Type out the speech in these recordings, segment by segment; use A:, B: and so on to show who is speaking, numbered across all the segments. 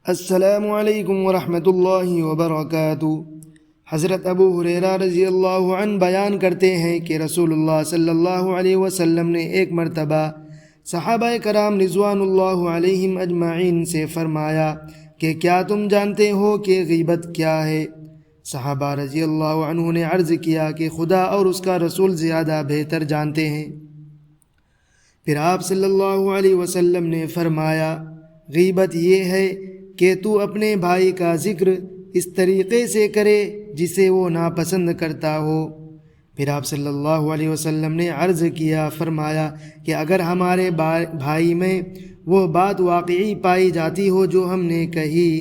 A: السلام علیکم ورحمۃ اللہ وبرکاتہ۔ حضرت ابو ہریرہ رضی اللہ عنہ بیان کرتے ہیں کہ رسول اللہ صلی اللہ علیہ وسلم نے ایک مرتبہ صحابہ کرام رضوان اللہ علیہم اجمعین سے فرمایا کہ کیا تم جانتے ہو کہ غیبت کیا ہے؟ صحابہ رضی اللہ عنہ نے عرض کیا کہ خدا اور اس کا رسول زیادہ بہتر جانتے ہیں۔ پھر آپ صلی اللہ علیہ وسلم نے فرمایا، غیبت یہ ہے کہ تو اپنے بھائی کا ذکر اس طریقے سے کرے جسے وہ ناپسند کرتا ہو۔ پھر آپ صلی اللہ علیہ وسلم نے عرض کیا، فرمایا کہ اگر ہمارے بھائی میں وہ بات واقعی پائی جاتی ہو جو ہم نے کہی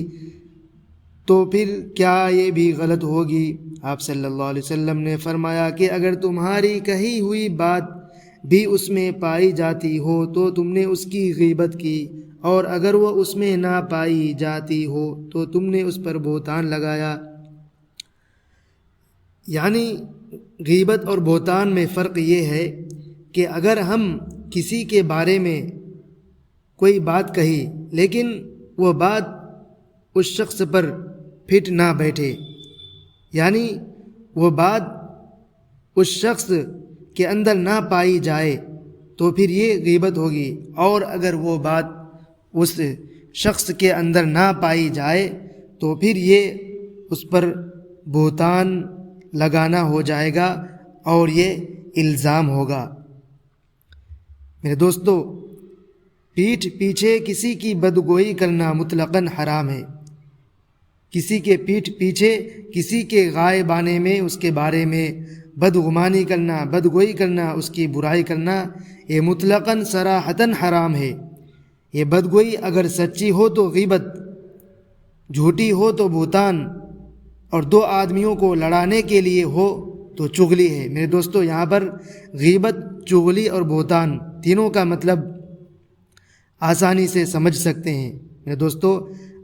A: تو پھر کیا یہ بھی غلط ہوگی؟ آپ صلی اللہ علیہ وسلم نے فرمایا کہ اگر تمہاری کہی ہوئی بات بھی اس میں پائی جاتی ہو تو تم نے اس کی غیبت کی، اور اگر وہ اس میں نہ پائی جاتی ہو تو تم نے اس پر بہتان لگایا۔ یعنی غیبت اور بہتان میں فرق یہ ہے کہ اگر ہم کسی کے بارے میں کوئی بات کہی لیکن وہ بات اس شخص پر پھٹ نہ بیٹھے، یعنی وہ بات اس شخص کے اندر نہ پائی جائے تو پھر یہ غیبت ہوگی، اور اگر وہ بات اس شخص کے اندر نہ پائی جائے تو پھر یہ اس پر بہتان لگانا ہو جائے گا اور یہ الزام ہوگا۔ میرے دوستو، پیٹھ پیچھے کسی کی بدگوئی کرنا مطلقاً حرام ہے۔ کسی کے پیٹھ پیچھے کسی کے غائب آنے میں اس کے بارے میں بدگمانی کرنا، بدگوئی کرنا، اس کی برائی کرنا، یہ مطلقاً صراحتاً حرام ہے۔ یہ بدگوئی اگر سچی ہو تو غیبت، جھوٹی ہو تو بہتان، اور دو آدمیوں کو لڑانے کے لیے ہو تو چغلی ہے۔ میرے دوستو، یہاں پر غیبت، چغلی اور بہتان تینوں کا مطلب آسانی سے سمجھ سکتے ہیں۔ میرے دوستو،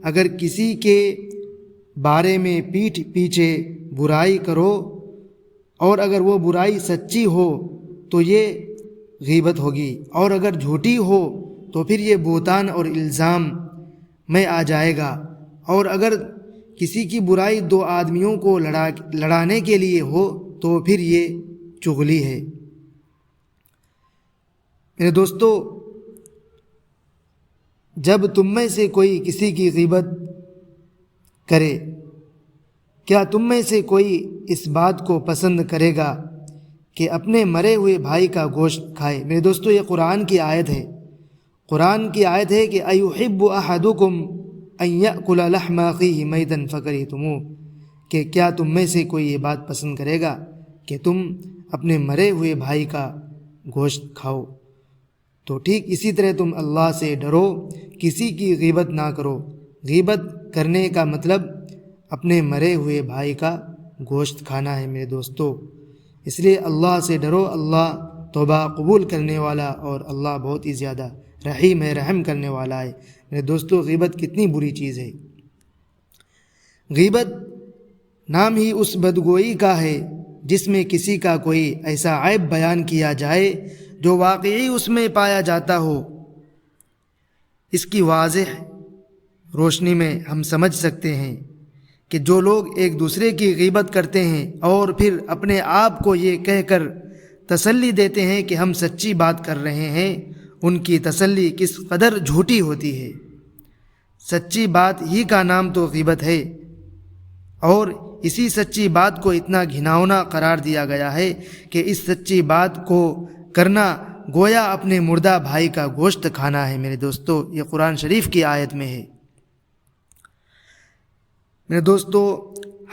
A: اگر کسی کے بارے میں پیٹھ پیچھے برائی کرو اور اگر وہ برائی سچی ہو تو یہ غیبت ہوگی، اور اگر جھوٹی ہو تو پھر یہ بہتان اور الزام میں آ جائے گا، اور اگر کسی کی برائی دو آدمیوں کو لڑانے کے لیے ہو تو پھر یہ چغلی ہے۔ میرے دوستو، جب تم میں سے کوئی کسی کی غیبت کرے، کیا تم میں سے کوئی اس بات کو پسند کرے گا کہ اپنے مرے ہوئے بھائی کا گوشت کھائے؟ میرے دوستو، یہ قرآن کی آیت ہے۔ قرآن کی آیت ہے کہ ایحب احدکم ان یأکل لحم اخیہ میتا فکرہتموہ، کہ کیا تم میں سے کوئی یہ بات پسند کرے گا کہ تم اپنے مرے ہوئے بھائی کا گوشت کھاؤ؟ تو ٹھیک اسی طرح تم اللہ سے ڈرو، کسی کی غیبت نہ کرو۔ غیبت کرنے کا مطلب اپنے مرے ہوئے بھائی کا گوشت کھانا ہے۔ میرے دوستو، اس لیے اللہ سے ڈرو۔ اللہ توبہ قبول کرنے والا اور اللہ بہت ہی زیادہ رحیم ہے، رحم کرنے والا ہے۔ میرے دوستو، غیبت کتنی بری چیز ہے۔ غیبت نام ہی اس بدگوئی کا ہے جس میں کسی کا کوئی ایسا عیب بیان کیا جائے جو واقعی اس میں پایا جاتا ہو۔ اس کی واضح روشنی میں ہم سمجھ سکتے ہیں کہ جو لوگ ایک دوسرے کی غیبت کرتے ہیں اور پھر اپنے آپ کو یہ کہہ کر تسلی دیتے ہیں کہ ہم سچی بات کر رہے ہیں، ان کی تسلی کس قدر جھوٹی ہوتی ہے۔ سچی بات ہی کا نام تو غیبت ہے، اور اسی سچی بات کو اتنا گھناؤنا قرار دیا گیا ہے کہ اس سچی بات کو کرنا گویا اپنے مردہ بھائی کا گوشت کھانا ہے۔ میرے دوستو، یہ قرآن شریف کی آیت میں ہے۔ میرے دوستو،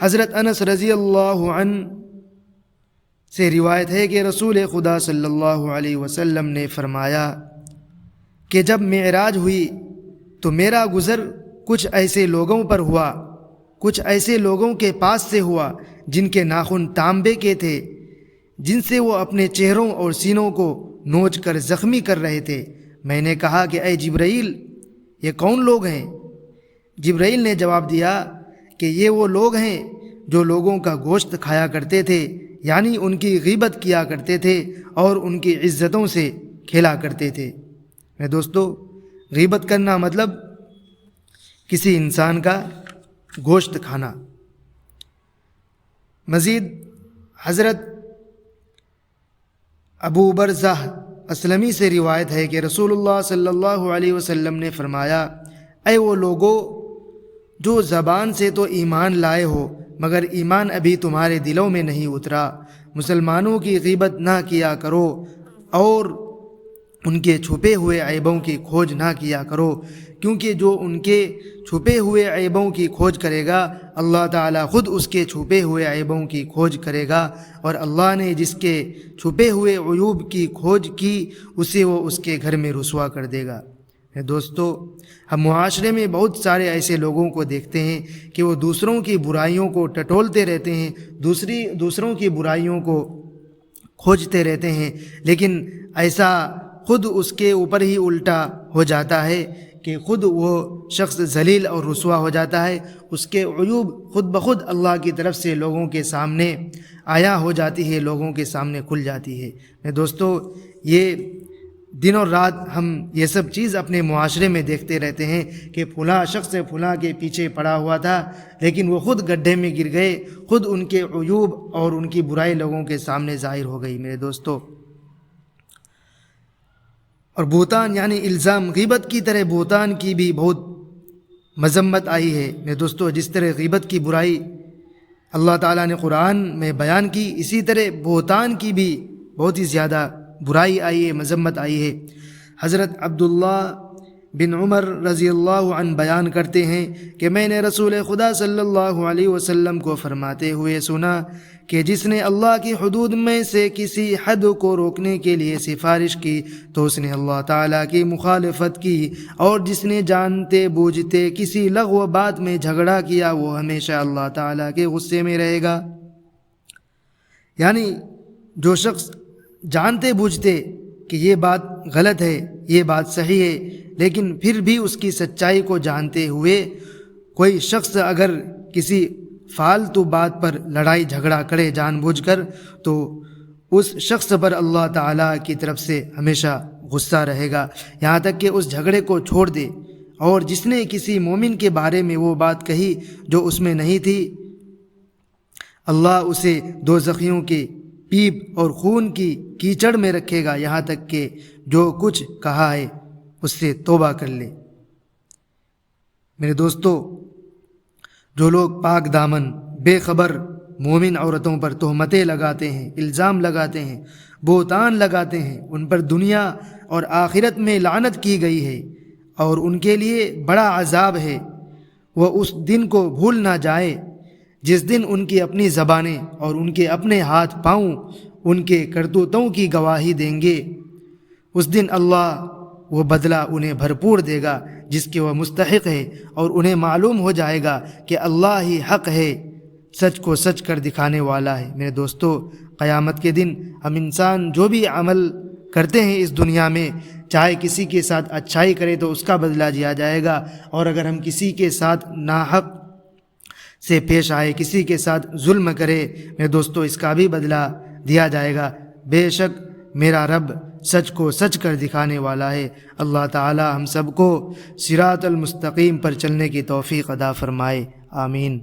A: حضرت انس رضی اللہ عنہ سے روایت ہے کہ رسول خدا صلی اللہ علیہ وسلم نے فرمایا کہ جب معراج ہوئی تو میرا گزر کچھ ایسے لوگوں پر ہوا، کچھ ایسے لوگوں کے پاس سے ہوا جن کے ناخن تانبے کے تھے، جن سے وہ اپنے چہروں اور سینوں کو نوچ کر زخمی کر رہے تھے۔ میں نے کہا کہ اے جبرائیل، یہ کون لوگ ہیں؟ جبرائیل نے جواب دیا کہ یہ وہ لوگ ہیں جو لوگوں کا گوشت کھایا کرتے تھے، یعنی ان کی غیبت کیا کرتے تھے اور ان کی عزتوں سے کھیلا کرتے تھے۔ میرے دوستو، غیبت کرنا مطلب کسی انسان کا گوشت کھانا۔ مزید حضرت ابو برزہ اسلمی سے روایت ہے کہ رسول اللہ صلی اللہ علیہ وسلم نے فرمایا، اے وہ لوگو جو زبان سے تو ایمان لائے ہو مگر ایمان ابھی تمہارے دلوں میں نہیں اترا، مسلمانوں کی غیبت نہ کیا کرو اور ان کے چھپے ہوئے عیبوں کی کھوج نہ کیا کرو، کیونکہ جو ان کے چھپے ہوئے عیبوں کی کھوج کرے گا اللہ تعالیٰ خود اس کے چھپے ہوئے عیبوں کی کھوج کرے گا، اور اللہ نے جس کے چھپے ہوئے عیوب کی کھوج کی اسے وہ اس کے گھر میں رسوا کر دے گا۔ دوستو، ہم معاشرے میں بہت سارے ایسے لوگوں کو دیکھتے ہیں کہ وہ دوسروں کی برائیوں کو ٹٹولتے رہتے ہیں، دوسروں کی برائیوں کو کھوجتے رہتے ہیں، لیکن ایسا خود اس کے اوپر ہی الٹا ہو جاتا ہے کہ خود وہ شخص ذلیل اور رسوا ہو جاتا ہے، اس کے عیوب خود بخود اللہ کی طرف سے لوگوں کے سامنے آیا ہو جاتی ہے، لوگوں کے سامنے کھل جاتی ہے۔ دوستو، یہ دن اور رات ہم یہ سب چیز اپنے معاشرے میں دیکھتے رہتے ہیں کہ فلاں شخص فلاں کے پیچھے پڑا ہوا تھا لیکن وہ خود گڈھے میں گر گئے، خود ان کے عیوب اور ان کی برائی لوگوں کے سامنے ظاہر ہو گئی۔ میرے دوستو، اور بہتان یعنی الزام، غیبت کی طرح بہتان کی بھی بہت مذمت آئی ہے۔ میرے دوستو، جس طرح غیبت کی برائی اللہ تعالیٰ نے قرآن میں بیان کی، اسی طرح بہتان کی بھی بہت ہی زیادہ برائی آئی ہے، مذمت آئی ہے۔ حضرت عبداللہ بن عمر رضی اللہ عنہ بیان کرتے ہیں کہ میں نے رسول خدا صلی اللہ علیہ وسلم کو فرماتے ہوئے سنا کہ جس نے اللہ کی حدود میں سے کسی حد کو روکنے کے لیے سفارش کی تو اس نے اللہ تعالیٰ کی مخالفت کی، اور جس نے جانتے بوجھتے کسی لغو بات میں جھگڑا کیا وہ ہمیشہ اللہ تعالیٰ کے غصے میں رہے گا۔ یعنی جو شخص جانتے بوجھتے کہ یہ بات غلط ہے، یہ بات صحیح ہے، لیکن پھر بھی اس کی سچائی کو جانتے ہوئے کوئی شخص اگر کسی فالتو بات پر لڑائی جھگڑا کرے جان بوجھ کر، تو اس شخص پر اللہ تعالیٰ کی طرف سے ہمیشہ غصہ رہے گا، یہاں تک کہ اس جھگڑے کو چھوڑ دے۔ اور جس نے کسی مومن کے بارے میں وہ بات کہی جو اس میں نہیں تھی، اللہ اسے دوزخیوں کے پیپ اور خون کی کیچڑ میں رکھے گا، یہاں تک کہ جو کچھ کہا ہے اس سے توبہ کر لے۔ میرے دوستو، جو لوگ پاک دامن بے خبر مومن عورتوں پر تہمتیں لگاتے ہیں، الزام لگاتے ہیں، بہتان لگاتے ہیں، ان پر دنیا اور آخرت میں لعنت کی گئی ہے اور ان کے لیے بڑا عذاب ہے، وہ اس دن کو بھول نہ جائے جس دن ان کی اپنی زبانیں اور ان کے اپنے ہاتھ پاؤں ان کے کرتوتوں کی گواہی دیں گے۔ اس دن اللہ وہ بدلہ انہیں بھرپور دے گا جس کے وہ مستحق ہے، اور انہیں معلوم ہو جائے گا کہ اللہ ہی حق ہے، سچ کو سچ کر دکھانے والا ہے۔ میرے دوستو، قیامت کے دن ہم انسان جو بھی عمل کرتے ہیں اس دنیا میں، چاہے کسی کے ساتھ اچھائی کرے تو اس کا بدلہ دیا جائے گا، اور اگر ہم کسی کے ساتھ ناحق سے پیش آئے، کسی کے ساتھ ظلم کرے، میرے دوستو، اس کا بھی بدلہ دیا جائے گا۔ بے شک میرا رب سچ کو سچ کر دکھانے والا ہے۔ اللہ تعالی ہم سب کو صراط المستقیم پر چلنے کی توفیق عطا فرمائے، آمین۔